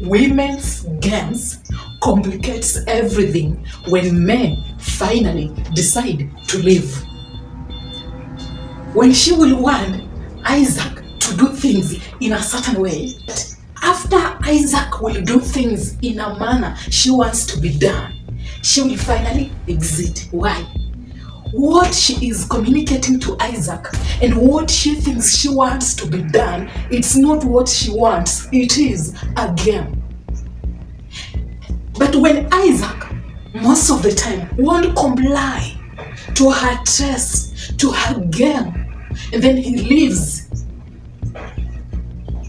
Women's games complicates everything when men finally decide to leave. When she will want Isaac to do things in a certain way, after Isaac will do things in a manner she wants to be done, she will finally exit. Why? What she is communicating to Isaac and what she thinks she wants to be done, it's not what she wants, it is a game. But when Isaac, most of the time, won't comply to her test, to her game, and then he leaves,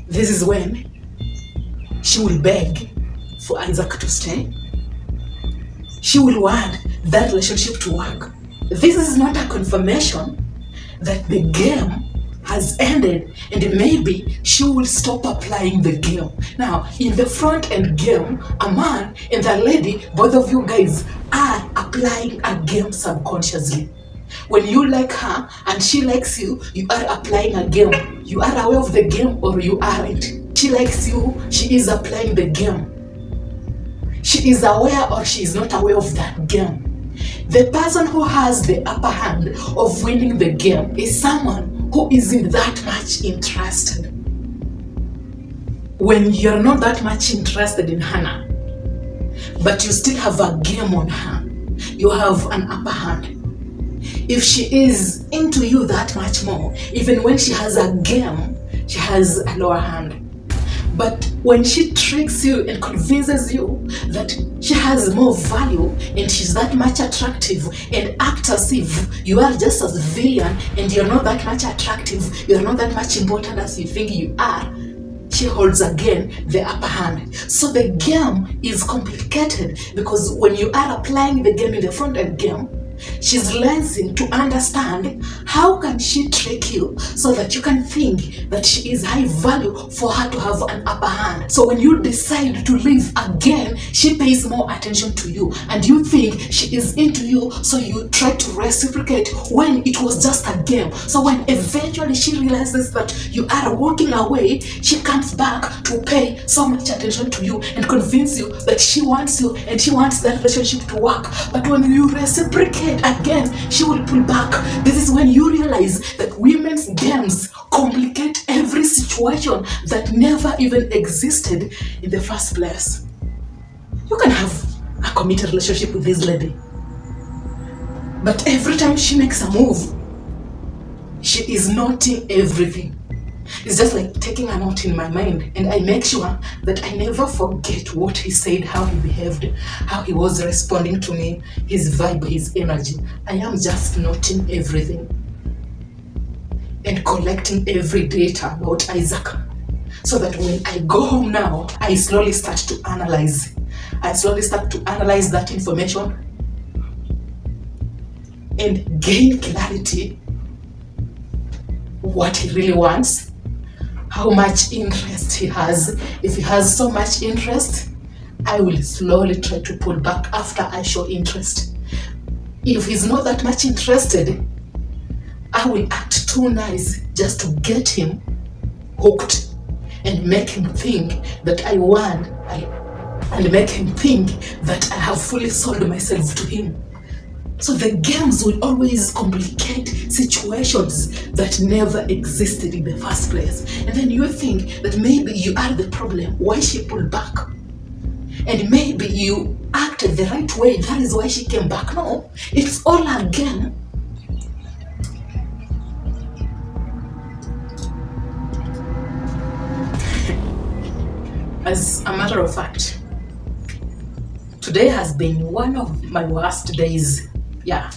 this is when she will beg for Isaac to stay. She will want that relationship to work. This is not a confirmation that the game has ended and maybe she will stop applying the game. Now, in the front end game, a man and the lady, both of you guys are applying a game subconsciously. When you like her and she likes you, you are applying a game. You are aware of the game or you aren't. She likes you, she is applying the game. She is aware or she is not aware of that game. The person who has the upper hand of winning the game is someone who isn't that much interested. When you're not that much interested in Hannah, but you still have a game on her, you have an upper hand. If she is into you that much more, even when she has a game, she has a lower hand. But when she tricks you and convinces you that she has more value and she's that much attractive and acts as if you are just as villain and you're not that much attractive, you're not that much important as you think you are, she holds again the upper hand. So the game is complicated because when you are applying the game in the front end game, she's learning to understand how can she trick you so that you can think that she is high value for her to have an upper hand. So when you decide to leave again, she pays more attention to you and you think she is into you, so you try to reciprocate when it was just a game. So when eventually she realizes that you are walking away, she comes back to pay so much attention to you and convince you that she wants you and she wants that relationship to work. But when you reciprocate again, she will pull back. This is when you realize that women's games complicate every situation that never even existed in the first place. You can have a committed relationship with this lady, but every time she makes a move, she is noting everything. It's just like taking a note in my mind and I make sure that I never forget what he said, how he behaved, how he was responding to me, his vibe, his energy. I am just noting everything and collecting every data about Isaac so that when I go home now, I slowly start to analyze. I slowly start to analyze that information and gain clarity what he really wants, how much interest he has. If he has so much interest, I will slowly try to pull back after I show interest. If he's not that much interested, I will act too nice just to get him hooked and make him think that I won, and make him think that I have fully sold myself to him. So the games will always complicate situations that never existed in the first place. And then you think that maybe you are the problem, why she pulled back. And maybe you acted the right way, that is why she came back. No, it's all a game. As a matter of fact, today has been one of my worst days. Yeah,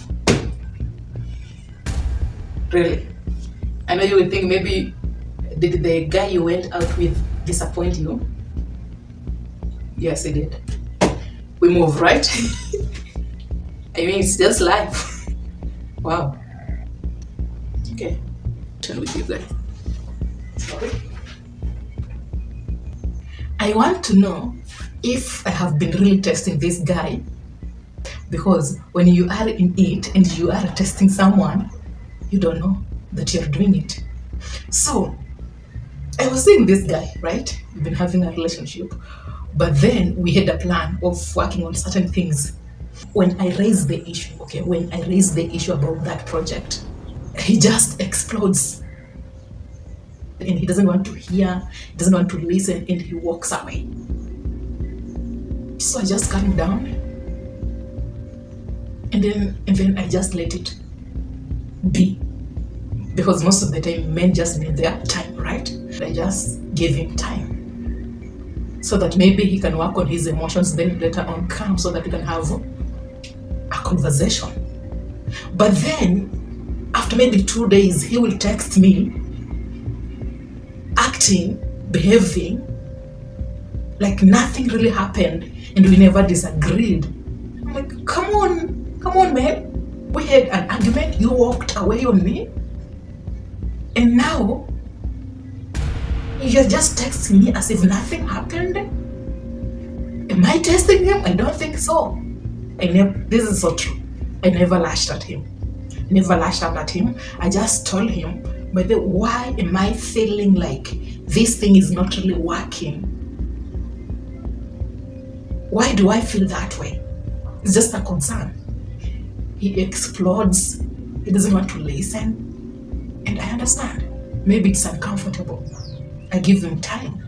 really. I know you would think maybe did the guy you went out with disappoint you? Yes, he did. We move, right? I mean, it's just life. Wow. Okay, turn with you guys. Sorry. I want to know if I have been really testing this guy, because when you are in it and you are testing someone, you don't know that you're doing it. So I was seeing this guy, right? We've been having a relationship, but then we had a plan of working on certain things. When I raised the issue, okay, when I raised the issue about that project, he just explodes and he doesn't want to hear, he doesn't want to listen, and he walks away. So I just calm down and then I just let it be. Because most of the time men just need their time, right? I just gave him time so that maybe he can work on his emotions, then later on come so that we can have a conversation. But then after maybe 2 days he will text me acting, behaving like nothing really happened and we never disagreed. I'm like, come on man, we had an argument, you walked away on me, and now you're just texting me as if nothing happened. Am I testing him? I don't think so. This is so true. I never lashed at him. Never lashed out at him. I just told him, but then why am I feeling like this thing is not really working? Why do I feel that way? It's just a concern. He explodes. He doesn't want to listen. And I understand. Maybe it's uncomfortable. I give him time.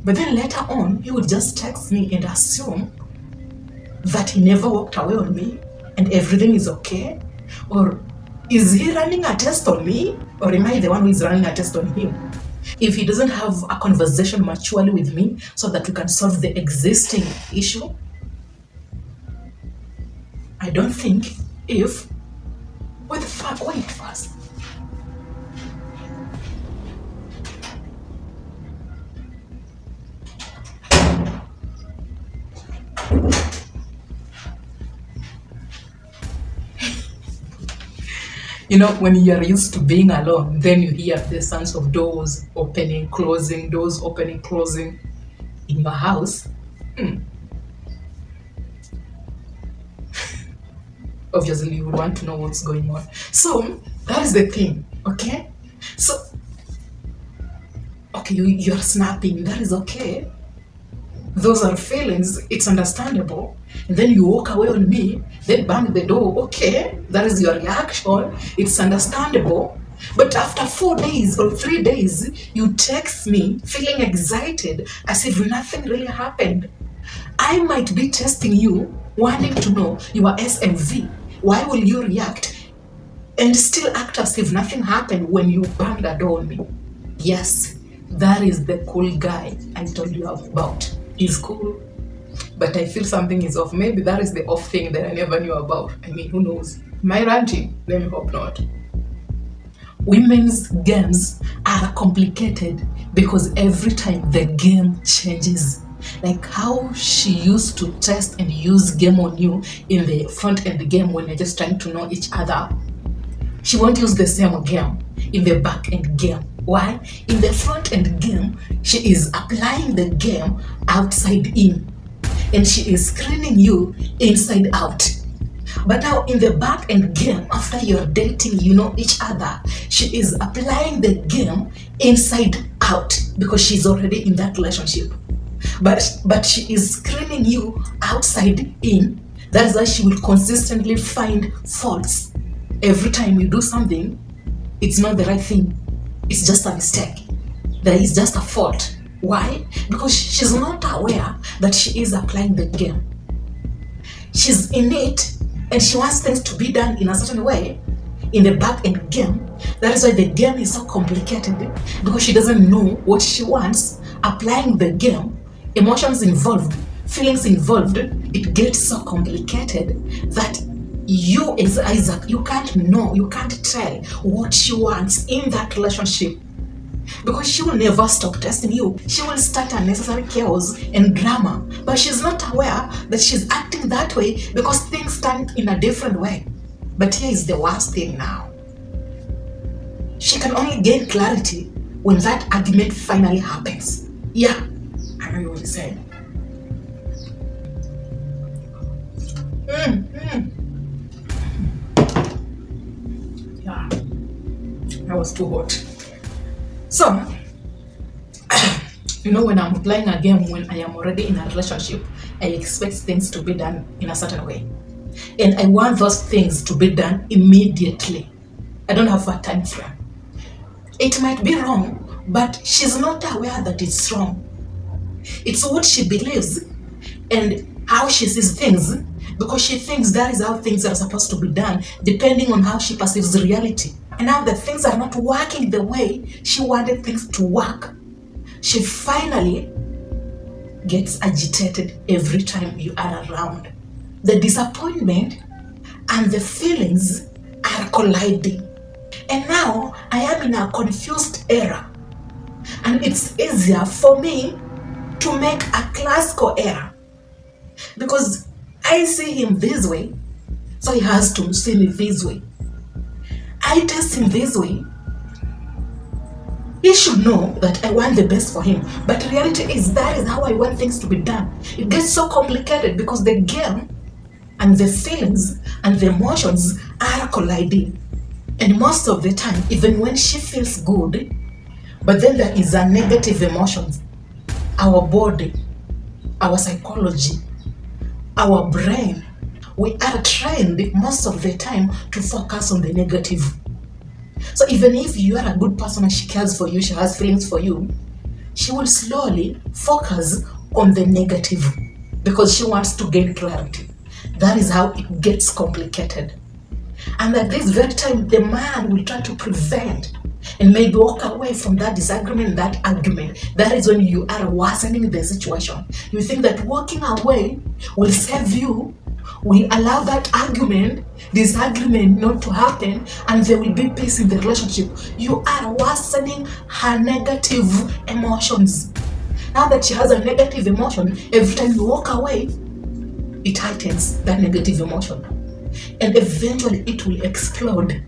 But then later on, he would just text me and assume that he never walked away on me and everything is okay. Or is he running a test on me? Or am I the one who is running a test on him? If he doesn't have a conversation maturely with me so that we can solve the existing issue, I don't think if... Wait first. You know, when you're used to being alone, then you hear the sounds of doors opening, closing, doors opening, closing in your house. Obviously, you would want to know what's going on. So, that is the thing, okay? So, okay, you're snapping, that is okay. Those are feelings, it's understandable. And then you walk away on me, then bang the door, okay, that is your reaction, it's understandable. But after 4 days or 3 days, you text me feeling excited as if nothing really happened. I might be testing you, wanting to know your SMV. Why will you react and still act as if nothing happened when you bang the door on me? Yes, that is the cool guy I told you about. He's cool, but I feel something is off. Maybe that is the off thing that I never knew about. I mean, who knows? Am I ranting? Let me hope not. Women's games are complicated because every time the game changes. Like how she used to test and use game on you in the front end game when you're just trying to know each other, she won't use the same game in the back end game. Why? In the front end game, she is applying the game outside in, and she is screening you inside out. But now in the back end game, after you're dating, you know each other, she is applying the game inside out because she's already in that relationship. But she is screening you outside in. That is why she will consistently find faults. Every time you do something, it's not the right thing. It's just a mistake. There is just a fault. Why? Because she's not aware that she is applying the game. She's in it and she wants things to be done in a certain way in the back end game. That is why the game is so complicated, because she doesn't know what she wants. Applying the game, emotions involved, feelings involved, it gets so complicated that you as Isaac, you can't know, you can't tell what she wants in that relationship, because she will never stop testing you. She will start unnecessary chaos and drama, but she's not aware that she's acting that way because things turn in a different way. But here is the worst thing now. She can only gain clarity when that argument finally happens. Yeah, I know you will say. Yeah, that was too hot. So, You know, when I'm playing a game, when I am already in a relationship, I expect things to be done in a certain way. And I want those things to be done immediately. I don't have a time frame. It might be wrong, but she's not aware that it's wrong. It's what she believes and how she sees things, because she thinks that is how things are supposed to be done, depending on how she perceives reality. And now that things are not working the way she wanted things to work, she finally gets agitated every time you are around. The disappointment and the feelings are colliding. And now I am in a confused era. And it's easier for me to make a classical error, because I see him this way, so he has to see me this way. I test him this way. He should know that I want the best for him. But reality is that is how I want things to be done. It gets so complicated because the game and the feelings and the emotions are colliding. And most of the time, even when she feels good, but then there is a negative emotions, our body, our psychology, our brain, we are trained most of the time to focus on the negative. So even if you are a good person and she cares for you, she has feelings for you, she will slowly focus on the negative because she wants to gain clarity. That is how it gets complicated. And at this very time, the man will try to prevent and maybe walk away from that disagreement, that argument. That is when you are worsening the situation. You think that walking away will save you, will allow that disagreement not to happen, and there will be peace in the relationship. You are worsening her negative emotions. Now that she has a negative emotion, every time you walk away, it heightens that negative emotion. And eventually it will explode.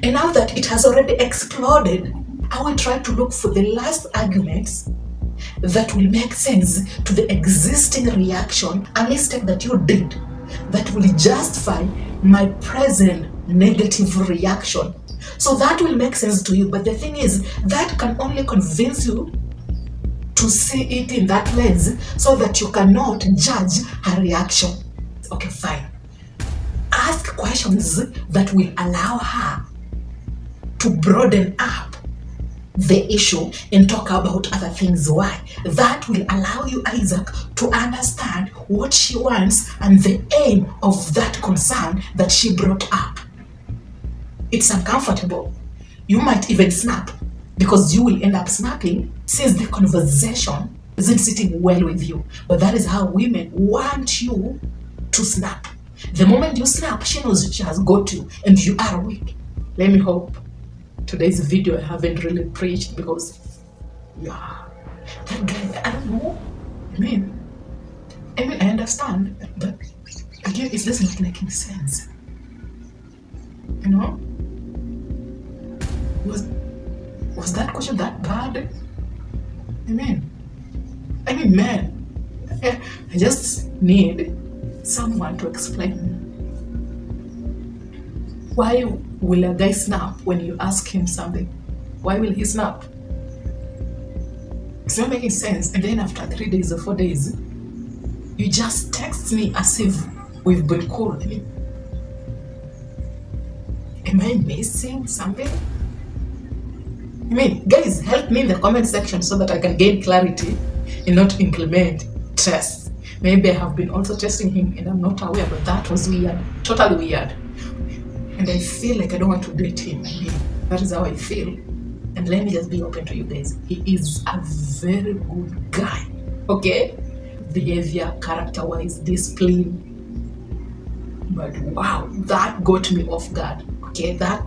And now that it has already exploded, I will try to look for the last arguments that will make sense to the existing reaction and mistake that you did, that will justify my present negative reaction. So that will make sense to you. But the thing is, that can only convince you to see it in that lens so that you cannot judge her reaction. Okay, fine. Ask questions that will allow her to broaden up the issue and talk about other things. Why? That will allow you, Isaac, to understand what she wants and the aim of that concern that she brought up. It's uncomfortable. You might even snap, because you will end up snapping since the conversation isn't sitting well with you. But that is how women want you to snap. The moment you snap, she knows she has got you and you are weak. Let me hope today's video I haven't really preached, because that guy, I don't know. I mean I understand, but again, it's just not making sense. You know? Was that question that bad? I mean, man, I just need someone to explain. Why will a guy snap when you ask him something? Why will he snap? It's not making sense. And then after 3 days or 4 days, you just text me as if we've been cool. I mean, am I missing something? I mean, guys, help me in the comment section so that I can gain clarity and not implement tests. Maybe I have been also testing him and I'm not aware, but that was weird, totally weird. And I feel like I don't want to date him. I mean, that is how I feel. And let me just be open to you guys. He is a very good guy, okay? Behavior, character-wise, discipline. But wow, that got me off guard, okay? That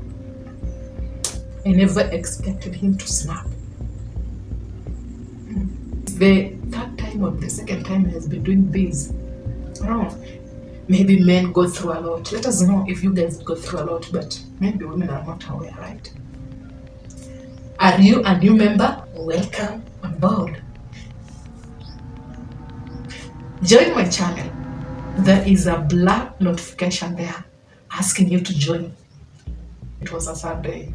I never expected him to snap. The third time or the second time he has been doing this. I don't know. Maybe men go through a lot. Let us know if you guys go through a lot, but maybe women are not aware, right? Are you a new member? Welcome on board. Join my channel. There is a black notification there asking you to join. It was a Sunday.